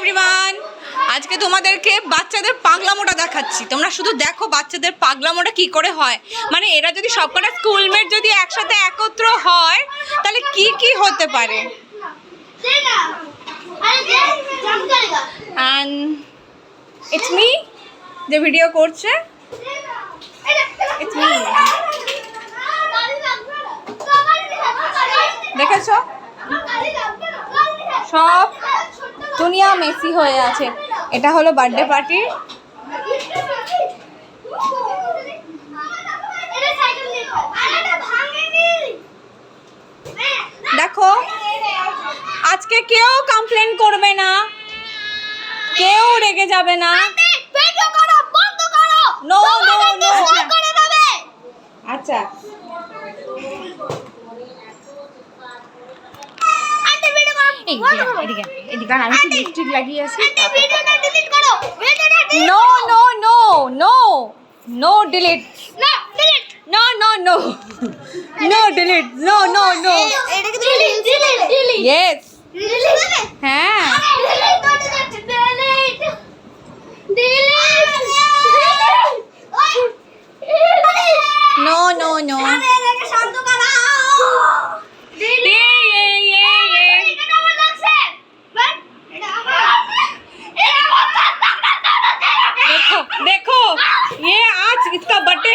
Everyone, আজকে তোমাদেরকে বাচ্চাদের পাগলামোটা দেখাচ্ছি। তোমরা শুধু দেখো বাচ্চাদের পাগলামোটা কি করে হয়। মানে এরা যদি সবকটা স্কুলমেট যদি একসাথে একত্র হয় তাহলে কি কি হতে পারে। And it's me যে ভিডিও করছে। It's me. দেখেছো সব দুনিয়া মেসি হয়ে আছে। এটা হলো বার্থডে পার্টি। দেখো আজকে কেউ কমপ্লেন করবে না, কেউ রেগে যাবে না। নো নো নো, আচ্ছা এদিকে আমি কি লিপস্টিক লাগিয়ে আসি। No no no no no delete, no no no no delete, no no no. Yes, হ্যাঁ নো নো নো। देखो ये आज इसका बर्थडे